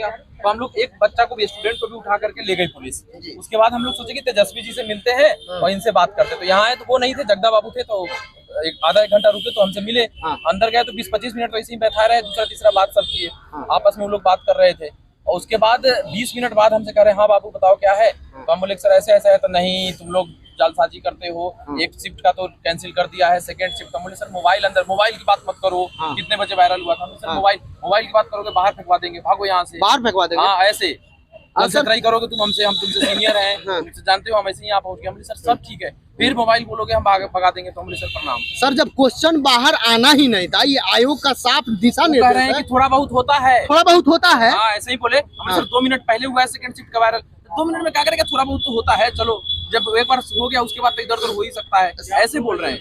गया। तो हम लोग एक बच्चा को भी, स्टूडेंट को भी उठा करके ले गई पुलिस। उसके बाद हम लोग सोचे कि तेजस्वी जी से मिलते हैं और इनसे बात करते। तो यहाँ आए तो वो नहीं थे, जगदा बाबू थे। तो आधा एक घंटा रुके तो हमसे मिले। अंदर गए तो 20-25 मिनट तो ऐसे ही बैठा रहे, दूसरा तीसरा बात सब किए। आपस में वो लोग बात कर रहे थे और उसके बाद 20 मिनट बाद हमसे कह रहे हाँ बाबू बताओ क्या है। तो हम बोले सर ऐसे ऐसा है। तो नहीं, तुम लोग जालसाजी करते हो, एक शिफ्ट का तो कैंसिल कर दिया है, सेकंड शिफ्ट। हम बोले सर मोबाइल अंदर, मोबाइल की बात मत करो। कितने बजे वायरल हुआ था? सर मोबाइल की बात करोगे बाहर फेंकवा देंगे, भागो यहाँ से। बाहर फेंकवा देंगे? हाँ ऐसे ट्राई करोगे तुम हमसे, हम तुमसे सीनियर हैं, तुमसे जानते हो, हम ऐसे ही यहाँ पहुंच गए। हमने सर सब ठीक है, फिर मोबाइल बोलोगे हम भगा देंगे। तो हमने सर प्रणाम। सर जब क्वेश्चन बाहर आना ही नहीं था, ये आयोग का साफ दिशा निर्देश कह रहे हैं कि थोड़ा बहुत होता है, थोड़ा बहुत होता है। हाँ ऐसे ही बोले। हम सर 2 मिनट पहले हुआ है सेकंड शिफ्ट का वायरल, 2 मिनट में क्या करेगा, थोड़ा बहुत तो होता है। चलो जब एक बार हो गया उसके बाद तो इधर उधर हो ही सकता है, ऐसे बोल रहे हैं।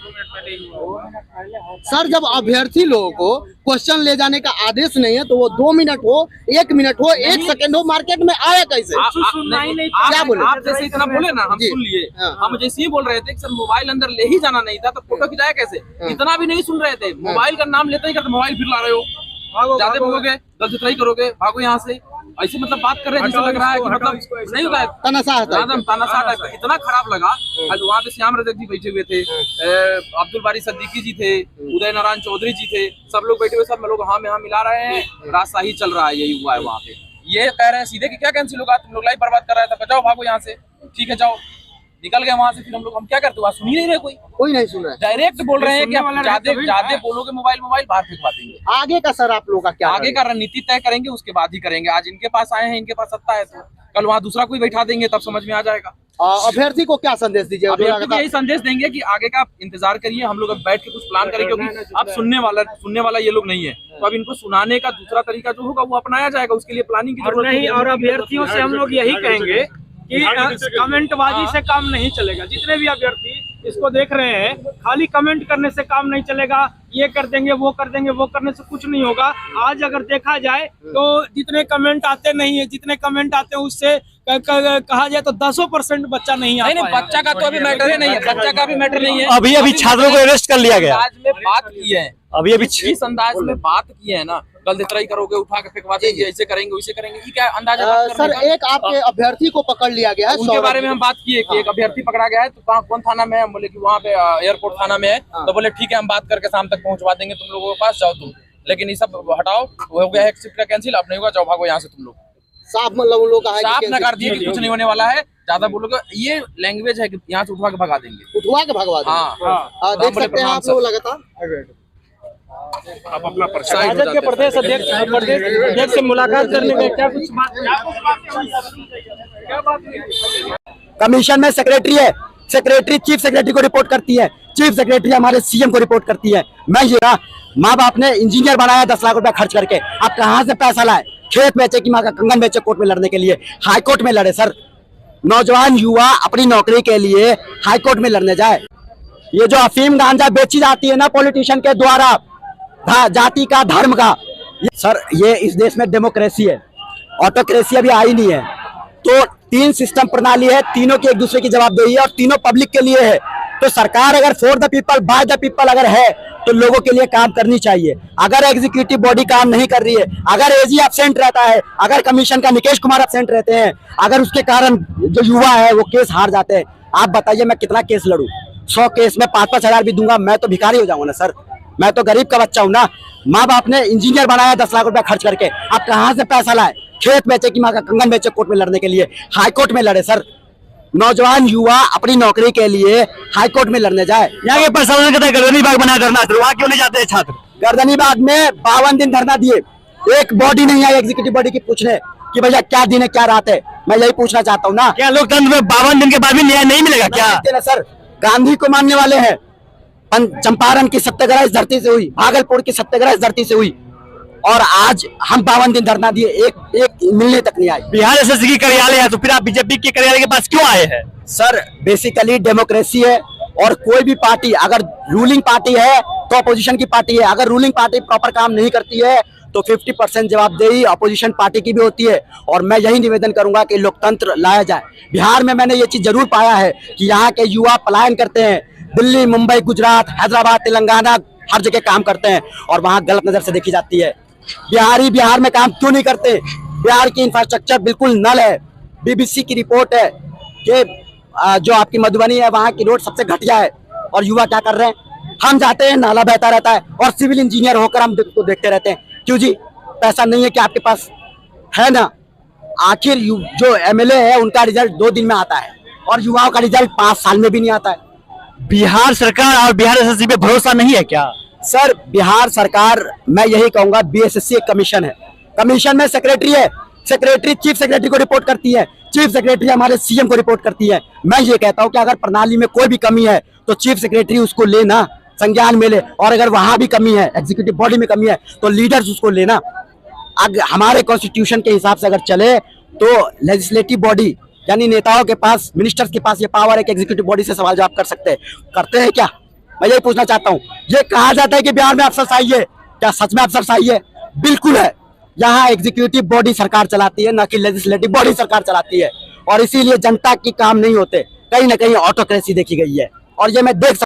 सर जब अभ्यर्थी लोगों को क्वेश्चन ले जाने का आदेश नहीं है तो वो 2 मिनट हो, 1 मिनट हो, 1 सेकंड हो, मार्केट में आया कैसे? क्या बोले? आप जैसे इतना बोले ना, हम सुन लिए। हम जैसे ही बोल रहे थे सर मोबाइल अंदर ले ही जाना नहीं था तो फोटो खिंचाया कैसे, इतना भी नहीं सुन रहे थे। मोबाइल का नाम लेते ही करते मोबाइल फिर ला रहे हो, ज्यादा बोलोगे गलत ट्राई करोगे, भागो यहाँ से। ऐसे मतलब बात कर रहे हैं जैसे लग रहा है कि मतलब नहीं होता है, तानाशाह टाइप। इतना खराब लगा। आज वहाँ पे श्याम रजक जी बैठे हुए थे, अब्दुल बारी सिद्दीकी जी थे, उदय नारायण चौधरी जी थे, सब लोग बैठे हुए, सब लोग हाँ में हाँ मिला रहे हैं। रास्ता ही चल रहा है, यही हुआ है वहाँ पे। ये कह रहे हैं सीधे कि क्या कैंसिल होगा, तुम लोग लाइफ बर्बाद कर रहा था, जाओ भागो यहाँ से। ठीक है जाओ, निकल गए वहाँ से। फिर हम क्या करते हो, सुन ही नहीं रहे, कोई नहीं सुन रहा है। डायरेक्ट बोल रहे हैं कि आप ज्यादा बोलोगे मोबाइल बाहर फेंकवा देंगे। आगे का सर आप लोगों का क्या? आगे का रणनीति तय करेंगे, उसके बाद ही करेंगे। आज इनके पास आए हैं, इनके पास सत्ता है, तो कल वहाँ दूसरा कोई बैठा देंगे, तब समझ में आ जाएगा। अभ्यर्थी को क्या संदेश दीजिए? अभ्यर्थी को यही संदेश देंगे कि आगे का इंतजार करिए, हम लोग अब बैठ के कुछ प्लान करेंगे, क्योंकि अब सुनने वाला ये लोग नहीं है। तो अब इनको सुनाने का दूसरा तरीका जो होगा वो अपनाया जाएगा, उसके लिए प्लानिंग की जरूरत नहीं। और अभ्यर्थियों से हम लोग यही कहेंगे कि कमेंटबाजी से काम नहीं चलेगा। जितने भी अभ्यर्थी इसको देख रहे हैं, खाली कमेंट करने से काम नहीं चलेगा। ये कर देंगे, वो कर देंगे, वो करने से कुछ नहीं होगा। आज अगर देखा जाए तो जितने कमेंट आते नहीं है, जितने कमेंट आते हैं उससे कहा जाए तो 10% बच्चा नहीं आता है। बच्चा का तो अभी मैटर ही नहीं है, बच्चा का भी मैटर नहीं है। अभी छात्रों को अरेस्ट कर लिया गया। आज में बात की है, अभी इस अंदाज में बात की है ना, गलत ट्राई करोगे, उठा के फेंकवा देंगे, ऐसे करेंगे वैसे करेंगे, ये क्या अंदाजा? सर एक आपके अभ्यर्थी को पकड़ लिया गया है, उनके बारे में हम बात किए कि एक अभ्यर्थी पकड़ा गया है। तो कौन थाना में है? हम बोले कि वहाँ पे एयरपोर्ट थाना में है। तो बोले ठीक है, हम बात करके शाम तक पहुँचवा देंगे तुम लोगों के पास, जाओ तुम। लेकिन ये सब हटाओ, हो गया है शिफ्ट का कैंसिल, अब नहीं होगा, जाओ भागो यहाँ से तुम लोग। साफ मतलब उन लोग का है, साफ नकार दिए कि कुछ नहीं होने वाला है। ज्यादा बोलोगे, ये लैंग्वेज है कि यहाँ से उठवा के भगा देंगे, उठवा के भगवा देंगे। हाँ देख सकते हैं आप लोग लगातार। आप अपना राजद के प्रदेश अध्यक्ष से मुलाकात करने में क्या कुछ बात कमीशन में सेक्रेटरी है, सेक्रेटरी चीफ सेक्रेटरी को रिपोर्ट करती है, चीफ सेक्रेटरी हमारे सीएम को रिपोर्ट करती है। मैं ये माँ बाप ने इंजीनियर बनाया 10 लाख रुपया खर्च करके, अब कहाँ से पैसा लाए? खेत बेचे कि माँ का कंगन बेचे कोर्ट में लड़ने के लिए? हाई कोर्ट में लड़े सर। नौजवान युवा अपनी नौकरी के लिए हाई कोर्ट में लड़ने जाए। ये जो अफीम गांजा बेची जाती है ना पॉलिटिशियन के द्वारा, जाति का, धर्म का, सर ये इस देश में डेमोक्रेसी है, ऑटोक्रेसी अभी आई नहीं है। तो 3 सिस्टम प्रणाली है, तीनों की एक दूसरे की जवाबदेही है और तीनों पब्लिक के लिए है। तो सरकार अगर for the people by the people अगर है तो लोगों के लिए काम करनी चाहिए। अगर एग्जीक्यूटिव बॉडी काम नहीं कर रही है, अगर एजी एब्सेंट रहता है, अगर कमीशन का निकेश कुमार एब्सेंट रहते हैं, अगर उसके कारण जो युवा है वो केस हार जाते हैं, आप बताइए मैं कितना केस लड़ूं? 100 केस में 5-5 हजार भी दूंगा, मैं तो भिखारी हो जाऊंगा ना सर। मैं तो गरीब का बच्चा हूं ना। माँ बाप ने इंजीनियर बनाया 10 लाख रुपया खर्च करके, अब कहाँ से पैसा लाए? खेत बेचे कि माँ का कंगन बेचे कोर्ट में लड़ने के लिए? हाई कोर्ट में लड़े सर। नौजवान युवा अपनी नौकरी के लिए हाई कोर्ट में लड़ने जाए। यहाँ के प्रशासन कहता है गर्दनी बाग बना धरना, वहाँ क्यों नहीं जाते हैं छात्र? गर्दनी बाग में 52 दिन धरना दिए, एक बॉडी नहीं आई एग्जीक्यूटिव बॉडी की पूछने कि भैया क्या दिन है क्या रात है। मैं यही पूछना चाहता हूँ ना, क्या लोकतंत्र में 52 दिन के बाद भी न्याय नहीं मिलेगा क्या? सर गांधी को मानने वाले हैं, चंपारण की सत्याग्रह इस धरती से हुई, भागलपुर की सत्याग्रह इस धरती से हुई, और आज हम 52 दिन धरना दिए, एक मिलने तक नहीं आए। बिहार एसएससी की कार्यालय है तो फिर आप बीजेपी के कार्यालय के पास क्यों आए हैं? सर बेसिकली डेमोक्रेसी है, और कोई भी पार्टी अगर रूलिंग पार्टी है तो अपोजिशन की पार्टी है। अगर रूलिंग पार्टी प्रॉपर काम नहीं करती है तो 50% जवाबदेही अपोजिशन पार्टी की भी होती है। और मैं यही निवेदन करूंगा कि लोकतंत्र लाया जाए। बिहार में मैंने ये चीज जरूर पाया है कि यहाँ के युवा पलायन करते हैं, दिल्ली, मुंबई, गुजरात, हैदराबाद, तेलंगाना, हर जगह काम करते हैं और वहाँ गलत नजर से देखी जाती है। बिहारी बिहार में काम क्यों नहीं करते? बिहार की इंफ्रास्ट्रक्चर बिल्कुल नल है। बीबीसी की रिपोर्ट है कि जो आपकी मधुबनी है वहाँ की रोड सबसे घटिया है। और युवा क्या कर रहे हैं, हम जाते हैं नाला बहता रहता है और सिविल इंजीनियर होकर हम तो देखते रहते हैं। क्यों जी, पैसा नहीं है कि आपके पास, है ना? आखिर जो एमएलए है उनका रिजल्ट 2 दिन में आता है और युवाओं का रिजल्ट 5 साल में भी नहीं आता है। बिहार सरकार और बिहार एसएससी पे भरोसा नहीं है क्या? सर बिहार सरकार, मैं यही कहूंगा, बीएसएससी एक कमीशन है, कमीशन में सेक्रेटरी है, सेक्रेटरी चीफ सेक्रेटरी को रिपोर्ट करती है, चीफ सेक्रेटरी हमारे सीएम को रिपोर्ट करती है। मैं ये कहता हूं कि अगर प्रणाली में कोई भी कमी है तो चीफ सेक्रेटरी उसको लेना, संज्ञान में ले, और अगर वहां भी कमी है, एग्जीक्यूटिव बॉडी में कमी है, तो लीडर्स उसको लेना। अगर हमारे कॉन्स्टिट्यूशन के हिसाब से अगर चले तो लेजिस्लेटिव बॉडी यानी नेताओं के पास, मिनिस्टर्स के पास ये पावर है कि एग्जीक्यूटिव बॉडी से सवाल जवाब कर सकते हैं। करते हैं क्या? मैं यही पूछना चाहता हूँ। ये कहा जाता है कि बिहार में अफसरशाही है, क्या सच में अफसरशाही है? बिल्कुल है। यहाँ एग्जीक्यूटिव बॉडी सरकार चलाती है, ना कि लेजिस्लेटिव बॉडी सरकार चलाती है, और इसीलिए जनता की काम नहीं होते, कहीं ना कहीं ऑटोक्रेसी देखी गई है। और ये मैं देख